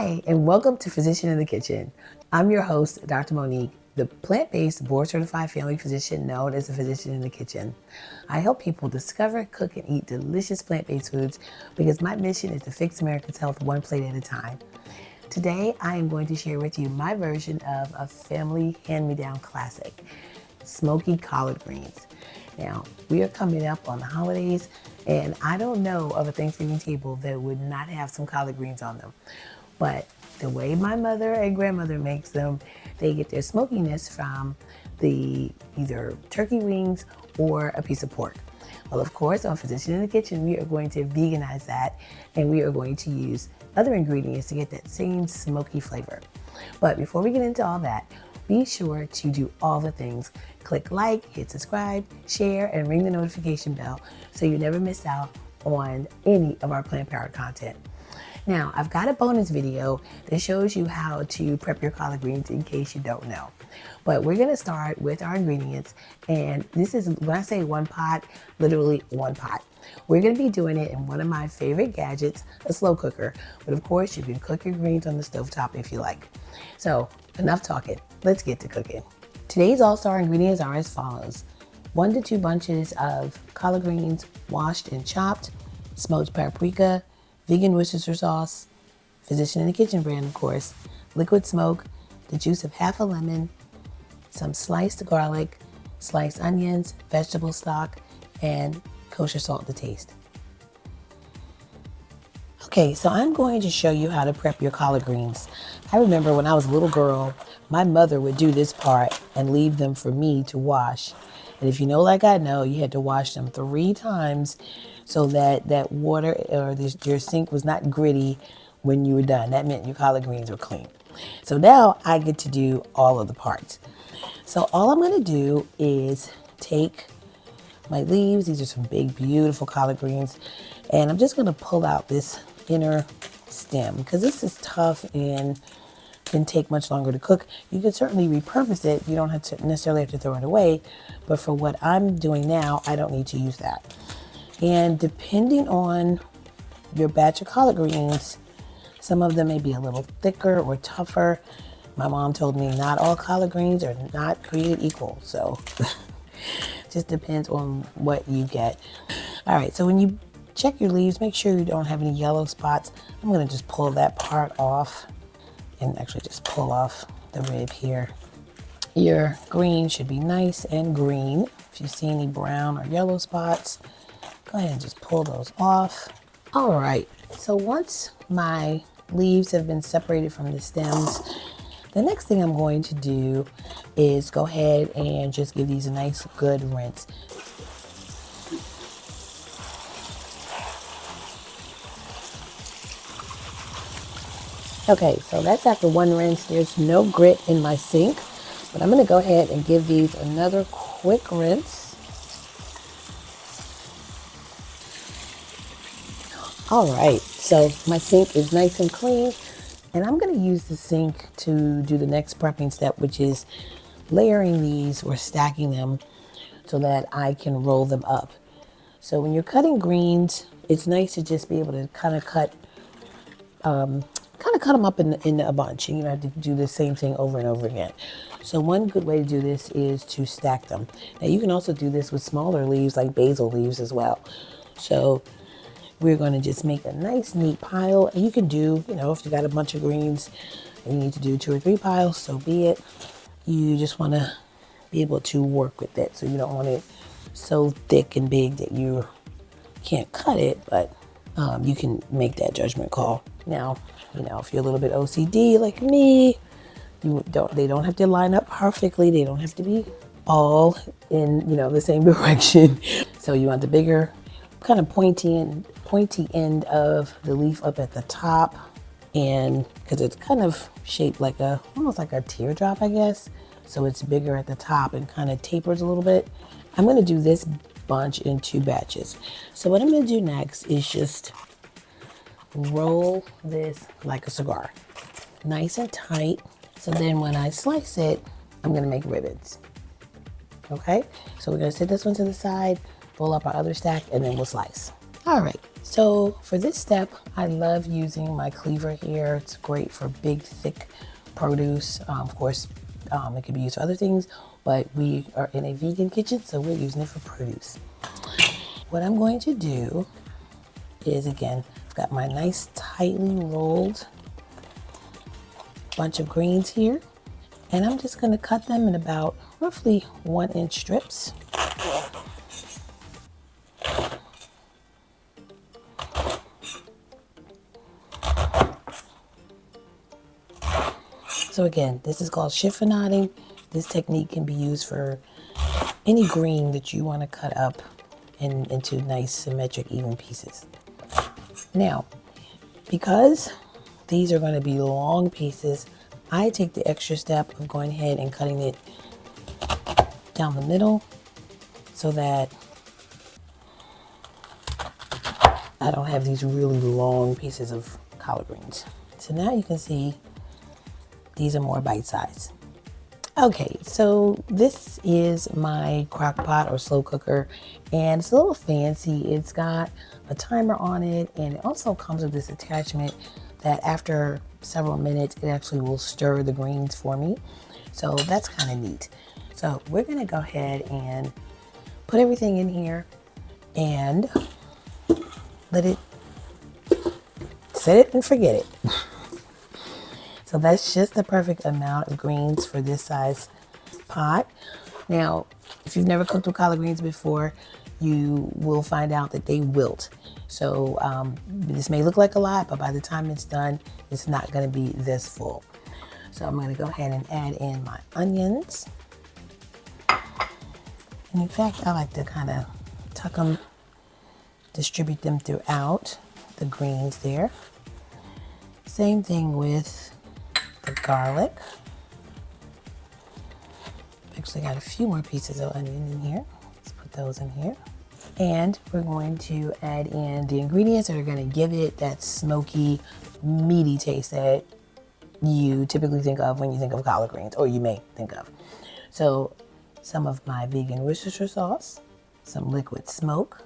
Hi, and welcome to Physician in the Kitchen. I'm your host, Dr. Monique, the plant-based board-certified family physician known as a Physician in the Kitchen. I help people discover, cook, and eat delicious plant-based foods because my mission is to fix America's health one plate at a time. Today, I am going to share with you my version of a family hand-me-down classic, smoky collard greens. Now, we are coming up on the holidays, and I don't know of a Thanksgiving table that would not have some collard greens on them. But the way my mother and grandmother makes them, they get their smokiness from the either turkey wings or a piece of pork. Well, of course, on Physician in the Kitchen, we are going to veganize that, and we are going to use other ingredients to get that same smoky flavor. But before we get into all that, be sure to do all the things. Click like, hit subscribe, share, and ring the notification bell so you never miss out on any of our plant-powered content. Now, I've got a bonus video that shows you how to prep your collard greens in case you don't know. But we're gonna start with our ingredients, and this is, when I say one pot, literally one pot. We're gonna be doing it in one of my favorite gadgets, a slow cooker. But of course, you can cook your greens on the stovetop if you like. So, enough talking, let's get to cooking. Today's all-star ingredients are as follows. 1 to 2 bunches of collard greens, washed and chopped, smoked paprika, vegan Worcestershire sauce, Physician in the Kitchen brand, of course, liquid smoke, the juice of half a lemon, some sliced garlic, sliced onions, vegetable stock, and kosher salt to taste. Okay, so I'm going to show you how to prep your collard greens. I remember when I was a little girl, my mother would do this part and leave them for me to wash. And if you know like I know, you had to wash them 3 times so that that water or your sink was not gritty when you were done. That meant your collard greens were clean. So now I get to do all of the parts. So all I'm going to do is take my leaves. These are some big, beautiful collard greens. And I'm just going to pull out this inner stem because this is tough and can take much longer to cook. You can certainly repurpose it. You don't have to necessarily have to throw it away. But for what I'm doing now, I don't need to use that. And depending on your batch of collard greens, some of them may be a little thicker or tougher. My mom told me not all collard greens are not created equal. So just depends on what you get. All right, so when you check your leaves, make sure you don't have any yellow spots. I'm gonna just pull that part off and actually just pull off the rib here. Your green should be nice and green. If you see any brown or yellow spots, go ahead and just pull those off. All right, so once my leaves have been separated from the stems, the next thing I'm going to do is go ahead and just give these a nice good rinse. Okay, so that's after one rinse. There's no grit in my sink, but I'm gonna go ahead and give these another quick rinse. All right, so my sink is nice and clean, and I'm gonna use the sink to do the next prepping step, which is layering these or stacking them so that I can roll them up. So when you're cutting greens, it's nice to just be able to kind of cut them up in a bunch. You don't have to do the same thing over and over again. So one good way to do this is to stack them. Now you can also do this with smaller leaves like basil leaves as well. So we're going to just make a nice neat pile. And you can do, if you got a bunch of greens and you need to do 2 or 3 piles, so be it. You just want to be able to work with it. So you don't want it so thick and big that you can't cut it, but you can make that judgment call. Now, if you're a little bit OCD like me, they don't have to line up perfectly. They don't have to be all in, the same direction. So you want the bigger, kind of pointy end of the leaf up at the top, and because it's kind of shaped like almost like a teardrop, I guess. So it's bigger at the top and kind of tapers a little bit. I'm going to do this bunch in 2 batches. So what I'm going to do next is just roll this like a cigar, nice and tight. So then when I slice it, I'm going to make ribbons. Okay, so we're going to set this one to the side, roll up our other stack, and then we'll slice. All right, so for this step, I love using my cleaver here. It's great for big, thick produce. Of course, it can be used for other things, but we are in a vegan kitchen, so we're using it for produce. What I'm going to do is, again, I've got my nice tightly rolled bunch of greens here, and I'm just going to cut them in about roughly 1-inch strips. So again, this is called chiffonading. This technique can be used for any green that you want to cut up into nice symmetric even pieces. Now, because these are going to be long pieces, I take the extra step of going ahead and cutting it down the middle so that I don't have these really long pieces of collard greens. So now you can see these are more bite-sized. Okay, so this is my crock pot or slow cooker, and it's a little fancy. It's got a timer on it, and it also comes with this attachment that after several minutes, it actually will stir the greens for me. So that's kind of neat. So we're gonna go ahead and put everything in here and let it set it and forget it. So that's just the perfect amount of greens for this size pot. Now, if you've never cooked with collard greens before, you will find out that they wilt. So this may look like a lot, but by the time it's done, it's not gonna be this full. So I'm gonna go ahead and add in my onions. And in fact, I like to kind of tuck them, distribute them throughout the greens there. Same thing with the garlic. Actually got a few more pieces of onion in here. Let's put those in here. And we're going to add in the ingredients that are going to give it that smoky, meaty taste that you typically think of when you think of collard greens, or you may think of. So some of my vegan Worcestershire sauce, some liquid smoke,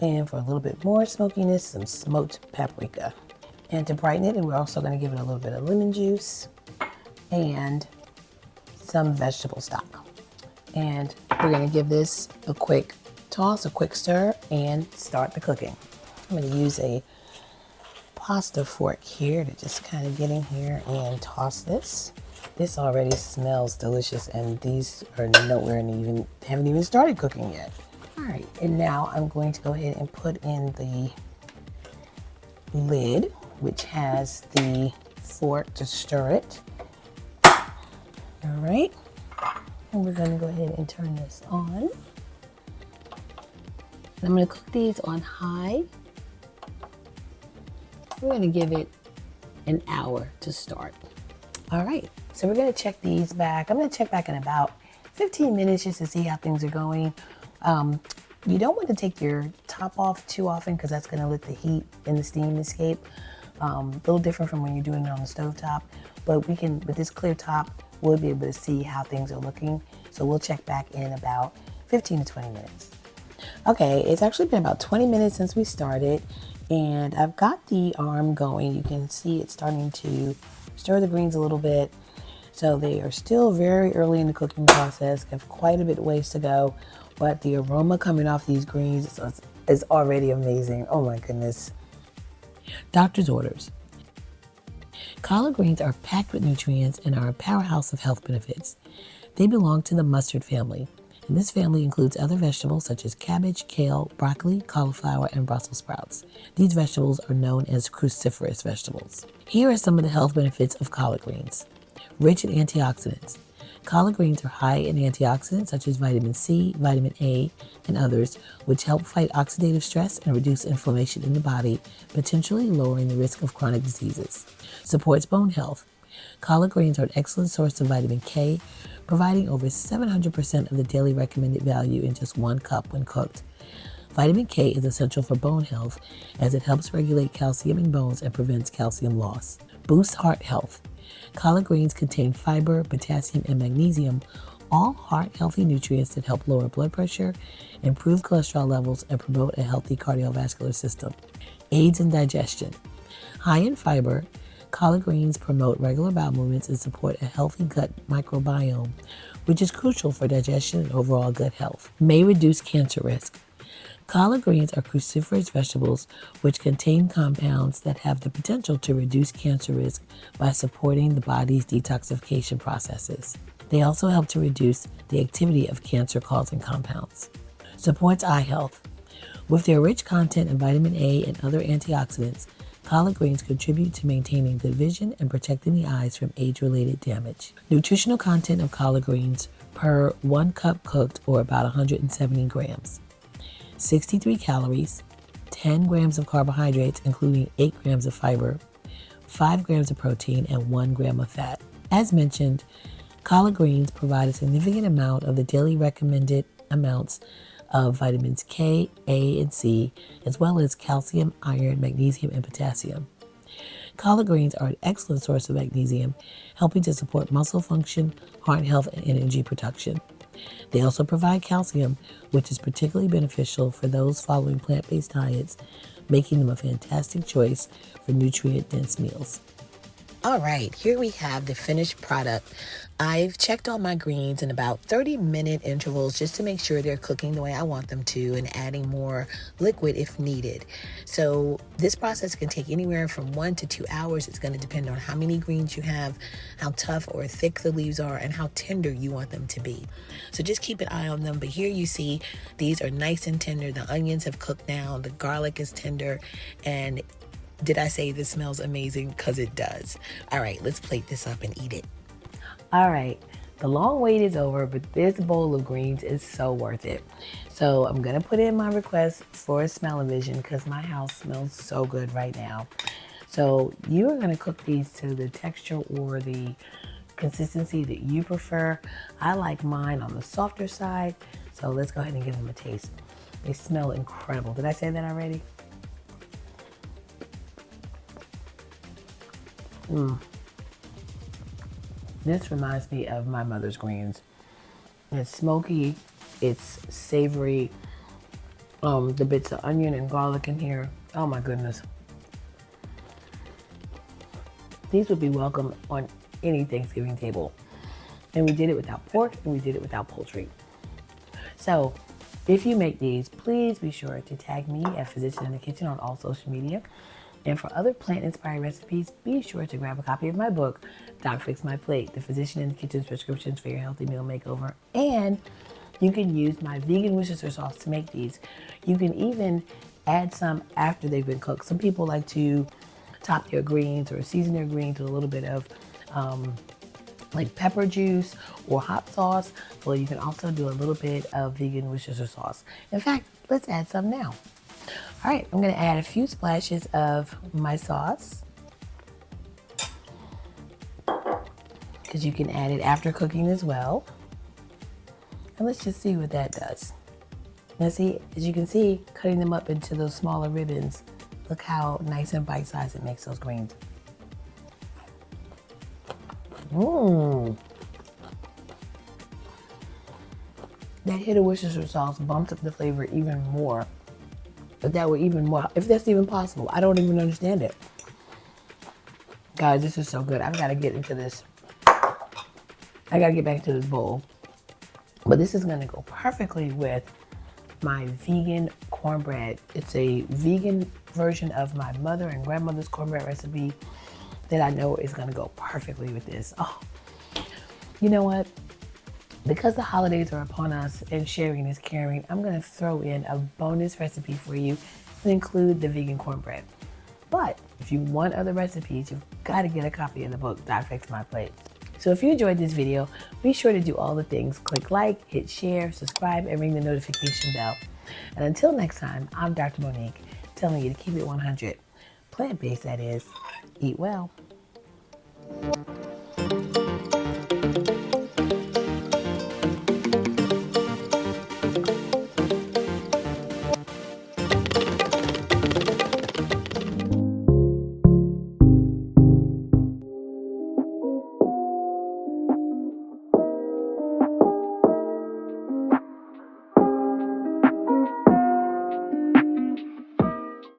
and for a little bit more smokiness, some smoked paprika. And to brighten it, and we're also going to give it a little bit of lemon juice and some vegetable stock. And we're going to give this a quick toss, a quick stir, and start the cooking. I'm going to use a pasta fork here to just kind of get in here and toss this. This already smells delicious, and these are nowhere and haven't even started cooking yet. All right, and now I'm going to go ahead and put in the lid, which has the fork to stir it. All right, and we're gonna go ahead and turn this on. And I'm gonna cook these on high. We're gonna give it an hour to start. All right, so we're gonna check these back. I'm gonna check back in about 15 minutes just to see how things are going. You don't want to take your top off too often because that's gonna let the heat and the steam escape. A little different from when you're doing it on the stove top, but we can, with this clear top, we'll be able to see how things are looking. So we'll check back in about 15 to 20 minutes. Okay, it's actually been about 20 minutes since we started, and I've got the arm going. You can see it's starting to stir the greens a little bit. So they are still very early in the cooking process, have quite a bit of ways to go, but the aroma coming off these greens is already amazing. Oh my goodness. Doctor's orders. Collard greens are packed with nutrients and are a powerhouse of health benefits. They belong to the mustard family, and this family includes other vegetables such as cabbage, kale, broccoli, cauliflower, and Brussels sprouts. These vegetables are known as cruciferous vegetables. Here are some of the health benefits of collard greens. Rich in antioxidants. Collard greens are high in antioxidants such as vitamin C, vitamin A, and others, which help fight oxidative stress and reduce inflammation in the body, potentially lowering the risk of chronic diseases. Supports bone health. Collard greens are an excellent source of vitamin K, providing over 700% of the daily recommended value in just 1 cup when cooked. Vitamin K is essential for bone health as it helps regulate calcium in bones and prevents calcium loss. Boosts heart health. Collard greens contain fiber, potassium, and magnesium, all heart-healthy nutrients that help lower blood pressure, improve cholesterol levels, and promote a healthy cardiovascular system. Aids in digestion. High in fiber, collard greens promote regular bowel movements and support a healthy gut microbiome, which is crucial for digestion and overall gut health. May reduce cancer risk. Collard greens are cruciferous vegetables which contain compounds that have the potential to reduce cancer risk by supporting the body's detoxification processes. They also help to reduce the activity of cancer-causing compounds. Supports eye health. With their rich content in vitamin A and other antioxidants, collard greens contribute to maintaining good vision and protecting the eyes from age-related damage. Nutritional content of collard greens per 1 cup cooked, or about 170 grams. 63 calories, 10 grams of carbohydrates, including 8 grams of fiber, 5 grams of protein, and 1 gram of fat. As mentioned, collard greens provide a significant amount of the daily recommended amounts of vitamins K, A, and C, as well as calcium, iron, magnesium, and potassium. Collard greens are an excellent source of magnesium, helping to support muscle function, heart health, and energy production. They also provide calcium, which is particularly beneficial for those following plant-based diets, making them a fantastic choice for nutrient-dense meals. All right, here we have the finished product. I've checked all my greens in about 30-minute intervals just to make sure they're cooking the way I want them to and adding more liquid if needed. So this process can take anywhere from 1 to 2 hours. It's going to depend on how many greens you have, how tough or thick the leaves are, and how tender you want them to be. So just keep an eye on them. But here you see these are nice and tender. The onions have cooked now. The garlic is tender. And did I say this smells amazing? Because it does. All right, let's plate this up and eat it. All right, the long wait is over, but this bowl of greens is so worth it. So I'm gonna put in my request for a smell-o-vision because my house smells so good right now. So you are gonna cook these to the texture or the consistency that you prefer. I like mine on the softer side, so let's go ahead and give them a taste. They smell incredible. Did I say that already? This reminds me of my mother's greens. It's smoky, it's savory. The bits of onion and garlic in here. Oh my goodness. These would be welcome on any Thanksgiving table. And we did it without pork and we did it without poultry. So if you make these, please be sure to tag me at Physician in the Kitchen on all social media. And for other plant-inspired recipes, be sure to grab a copy of my book, Doc Fix My Plate, The Physician in the Kitchen's Prescriptions for Your Healthy Meal Makeover. And you can use my vegan Worcestershire sauce to make these. You can even add some after they've been cooked. Some people like to top their greens or season their greens with a little bit of like pepper juice or hot sauce. Well, you can also do a little bit of vegan Worcestershire sauce. In fact, let's add some now. All right, I'm gonna add a few splashes of my sauce, because you can add it after cooking as well. And let's just see what that does. Now see, as you can see, cutting them up into those smaller ribbons, look how nice and bite-sized it makes those greens. That hit of Worcestershire sauce bumps up the flavor even more. If that's even possible. I don't even understand it. Guys, this is so good. I've got to get into this. I got to get back to this bowl. But this is going to go perfectly with my vegan cornbread. It's a vegan version of my mother and grandmother's cornbread recipe that I know is going to go perfectly with this. Oh, you know what? Because the holidays are upon us and sharing is caring, I'm going to throw in a bonus recipe for you and include the vegan cornbread. But if you want other recipes, you've got to get a copy of the book, Doc Fix My Plate. So if you enjoyed this video, be sure to do all the things. Click like, hit share, subscribe, and ring the notification bell. And until next time, I'm Dr. Monique, telling you to keep it 100. Plant-based, that is. Eat well.